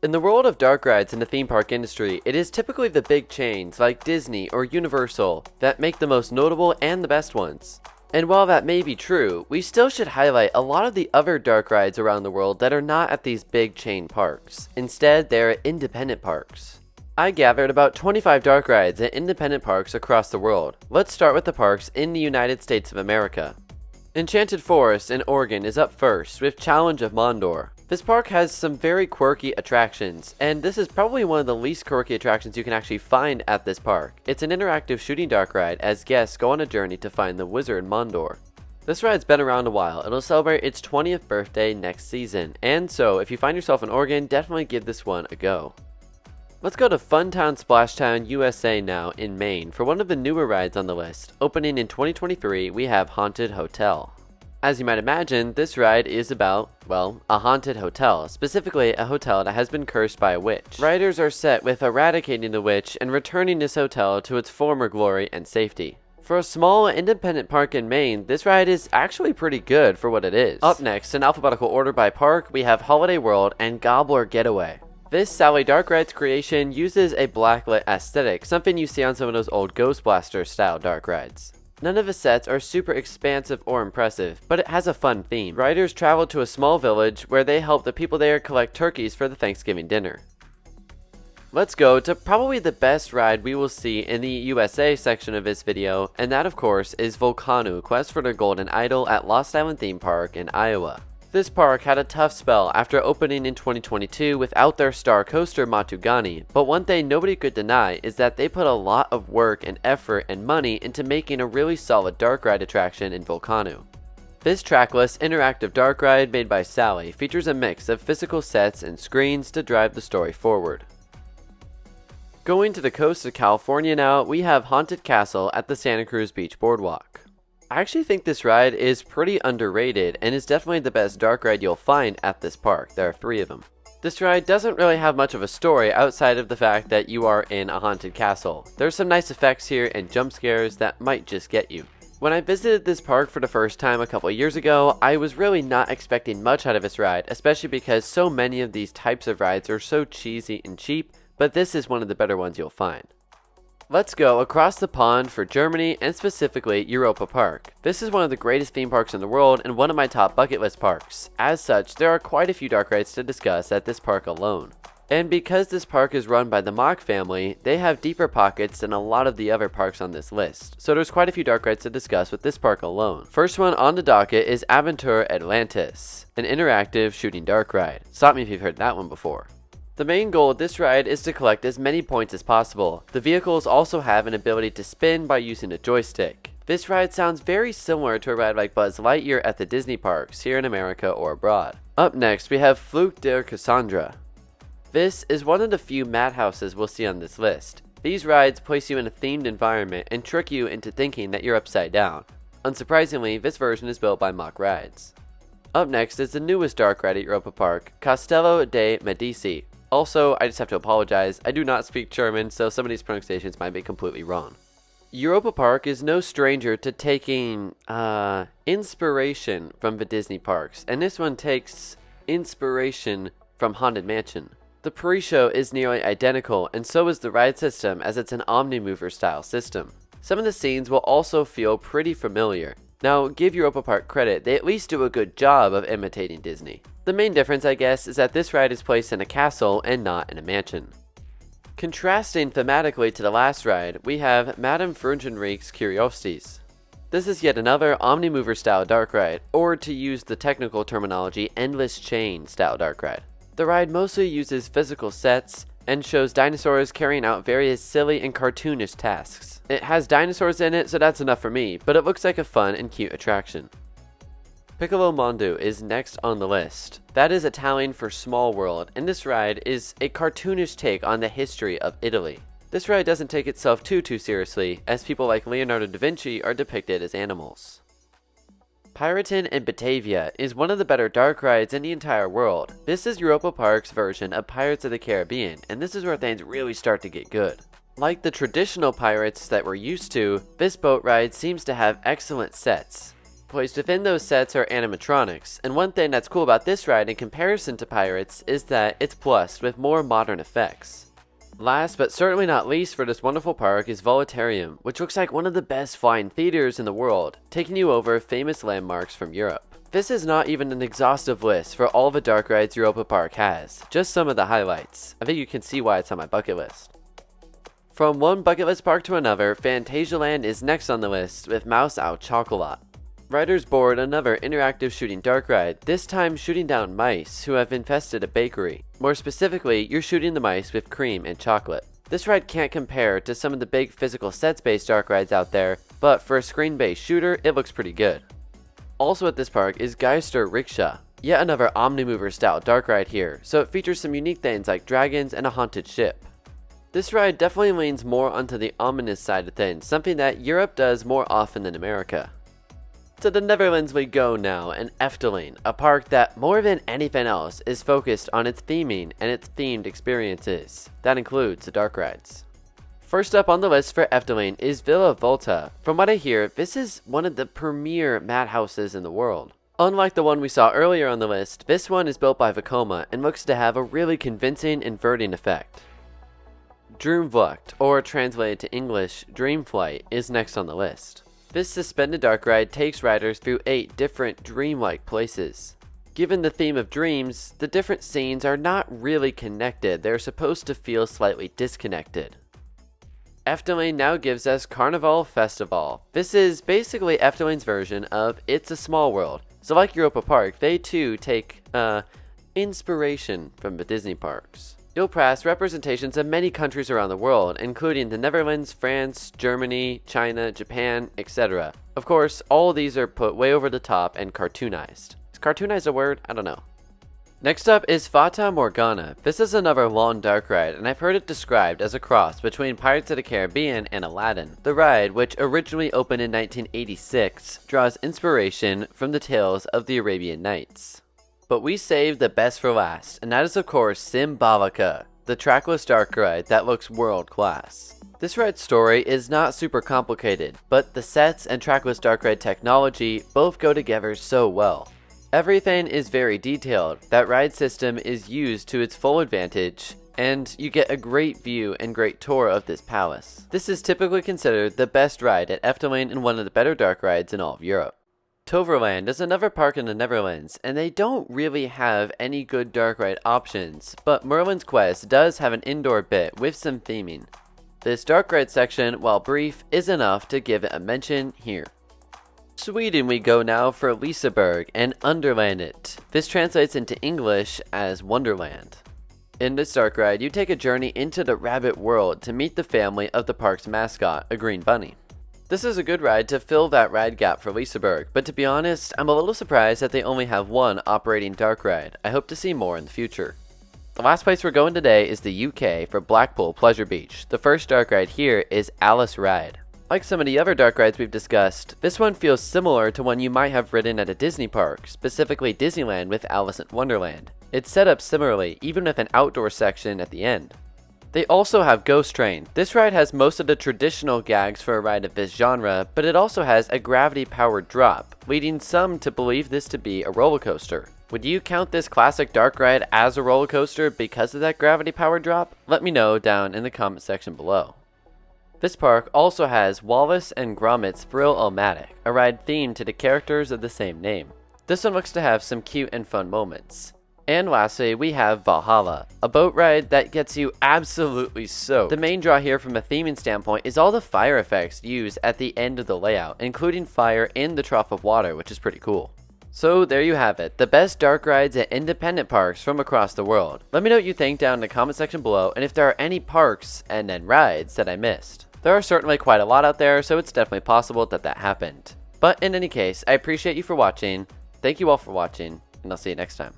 In the world of dark rides in the theme park industry, it is typically the big chains like Disney or Universal that make the most notable and the best ones. And while that may be true, we still should highlight a lot of the other dark rides around the world that are not at these big chain parks. Instead, they're at independent parks. I gathered about 25 dark rides at independent parks across the world. Let's start with the parks in the United States of America. Enchanted Forest in Oregon is up first with Challenge of Mondor. This park has some very quirky attractions, and this is probably one of the least quirky attractions you can actually find at this park. It's an interactive shooting dark ride as guests go on a journey to find the wizard Mondor. This ride's been around a while. It'll celebrate its 20th birthday next season, and so if you find yourself in Oregon, definitely give this one a go. Let's go to Funtown Splashtown USA now in Maine for one of the newer rides on the list. Opening in 2023, we have Haunted Hotel. As you might imagine, this ride is about, well, a haunted hotel, specifically a hotel that has been cursed by a witch. Riders are set with eradicating the witch and returning this hotel to its former glory and safety. For a small independent park in Maine, this ride is actually pretty good for what it is. Up next, in alphabetical order by park, we have Holiday World and Gobbler Getaway. This Sally Dark Ride's creation uses a blacklit aesthetic, something you see on some of those old Ghost Blaster style dark rides. None of the sets are super expansive or impressive, but it has a fun theme. Riders travel to a small village where they help the people there collect turkeys for the Thanksgiving dinner. Let's go to probably the best ride we will see in the USA section of this video, and that of course is Volkanu Quest for the Golden Idol at Lost Island Theme Park in Iowa. This park had a tough spell after opening in 2022 without their star coaster Matugani, but one thing nobody could deny is that they put a lot of work and effort and money into making a really solid dark ride attraction in Volkanu. This trackless, interactive dark ride made by Sally features a mix of physical sets and screens to drive the story forward. Going to the coast of California now, we have Haunted Castle at the Santa Cruz Beach Boardwalk. I actually think this ride is pretty underrated and is definitely the best dark ride you'll find at this park. There are 3 of them. This ride doesn't really have much of a story outside of the fact that you are in a haunted castle. There's some nice effects here and jump scares that might just get you. When I visited this park for the first time a couple of years ago, I was really not expecting much out of this ride, especially because so many of these types of rides are so cheesy and cheap, but this is one of the better ones you'll find. Let's go across the pond for Germany and specifically Europa Park. This is one of the greatest theme parks in the world and one of my top bucket list parks. As such, there are quite a few dark rides to discuss at this park alone. And because this park is run by the Mock family, they have deeper pockets than a lot of the other parks on this list. So there's quite a few dark rides to discuss with this park alone. First one on the docket is Aventure Atlantis, an interactive shooting dark ride. Stop me if you've heard that one before. The main goal of this ride is to collect as many points as possible. The vehicles also have an ability to spin by using a joystick. This ride sounds very similar to a ride like Buzz Lightyear at the Disney parks here in America or abroad. Up next, we have Fluch der Cassandra. This is one of the few madhouses we'll see on this list. These rides place you in a themed environment and trick you into thinking that you're upside down. Unsurprisingly, this version is built by Mock Rides. Up next is the newest dark ride at Europa Park, Castello dei Medici. Also, I just have to apologize, I do not speak German, so some of these pronunciations might be completely wrong. Europa Park is no stranger to taking, inspiration from the Disney parks, and this one takes inspiration from Haunted Mansion. The pre-show is nearly identical, and so is the ride system, as it's an Omnimover style system. Some of the scenes will also feel pretty familiar. Now, give Europa Park credit, they at least do a good job of imitating Disney. The main difference, I guess, is that this ride is placed in a castle and not in a mansion. Contrasting thematically to the last ride, we have Madame Frunzenriech's Curiosities. This is yet another Omnimover style dark ride, or to use the technical terminology, Endless Chain style dark ride. The ride mostly uses physical sets and shows dinosaurs carrying out various silly and cartoonish tasks. It has dinosaurs in it, so that's enough for me, but it looks like a fun and cute attraction. Piccolo Mondo is next on the list. That is Italian for small world, and this ride is a cartoonish take on the history of Italy. This ride doesn't take itself too seriously, as people like Leonardo da Vinci are depicted as animals. Piraten in Betavia is one of the better dark rides in the entire world. This is Europa Park's version of Pirates of the Caribbean, and this is where things really start to get good. Like the traditional pirates that we're used to, this boat ride seems to have excellent sets. Placed within those sets are animatronics, and one thing that's cool about this ride in comparison to Pirates is that it's plussed with more modern effects. Last but certainly not least for this wonderful park is Volitarium, which looks like one of the best flying theaters in the world, taking you over famous landmarks from Europe. This is not even an exhaustive list for all the dark rides Europa Park has, just some of the highlights. I think you can see why it's on my bucket list. From one bucket list park to another, Phantasialand is next on the list with Mouse au Chocolat. Riders board another interactive shooting dark ride, this time shooting down mice who have infested a bakery. More specifically, you're shooting the mice with cream and chocolate. This ride can't compare to some of the big physical sets-based dark rides out there, but for a screen-based shooter, it looks pretty good. Also at this park is Geister Rickshaw, yet another Omnimover style dark ride here, so it features some unique things like dragons and a haunted ship. This ride definitely leans more onto the ominous side of things, something that Europe does more often than America. To the Netherlands we go now, and Efteling, a park that more than anything else is focused on its theming and its themed experiences. That includes the dark rides. First up on the list for Efteling is Villa Volta. From what I hear, this is one of the premier madhouses in the world. Unlike the one we saw earlier on the list, this one is built by Vekoma and looks to have a really convincing inverting effect. Droomvlucht, or translated to English, Dream Flight, is next on the list. This suspended dark ride takes riders through 8 different dreamlike places. Given the theme of dreams, the different scenes are not really connected, they're supposed to feel slightly disconnected. Efteling now gives us Carnival Festival. This is basically Efteling's version of It's a Small World. So like Europa Park, they too take inspiration from the Disney parks. You'll pass representations of many countries around the world, including the Netherlands, France, Germany, China, Japan, etc. Of course, all of these are put way over the top and cartoonized. Is cartoonized a word? I don't know. Next up is Fata Morgana. This is another long dark ride, and I've heard it described as a cross between Pirates of the Caribbean and Aladdin. The ride, which originally opened in 1986, draws inspiration from the tales of the Arabian Nights. But we saved the best for last, and that is of course Symbolica, the trackless dark ride that looks world class. This ride's story is not super complicated, but the sets and trackless dark ride technology both go together so well. Everything is very detailed, that ride system is used to its full advantage, and you get a great view and great tour of this palace. This is typically considered the best ride at Efteling and one of the better dark rides in all of Europe. Toverland is another park in the Netherlands, and they don't really have any good dark ride options, but Merlin's Quest does have an indoor bit with some theming. This dark ride section, while brief, is enough to give it a mention here. Sweden we go now for Liseberg and Underlandet. This translates into English as Wonderland. In this dark ride, you take a journey into the rabbit world to meet the family of the park's mascot, a green bunny. This is a good ride to fill that ride gap for Liseberg, but to be honest, I'm a little surprised that they only have one operating dark ride. I hope to see more in the future. The last place we're going today is the UK for Blackpool Pleasure Beach. The first dark ride here is Alice Ride. Like some of the other dark rides we've discussed, this one feels similar to one you might have ridden at a Disney park, specifically Disneyland with Alice in Wonderland. It's set up similarly, even with an outdoor section at the end. They also have Ghost Train. This ride has most of the traditional gags for a ride of this genre, but it also has a gravity-powered drop, leading some to believe this to be a roller coaster. Would you count this classic dark ride as a roller coaster because of that gravity-powered drop? Let me know down in the comment section below. This park also has Wallace and Gromit's Thrill-O-Matic, a ride themed to the characters of the same name. This one looks to have some cute and fun moments. And lastly, we have Valhalla, a boat ride that gets you absolutely soaked. The main draw here from a theming standpoint is all the fire effects used at the end of the layout, including fire in the trough of water, which is pretty cool. So there you have it, the best dark rides at independent parks from across the world. Let me know what you think down in the comment section below, and if there are any parks and then rides that I missed. There are certainly quite a lot out there, so it's definitely possible that that happened. But in any case, I appreciate you for watching, thank you all for watching, and I'll see you next time.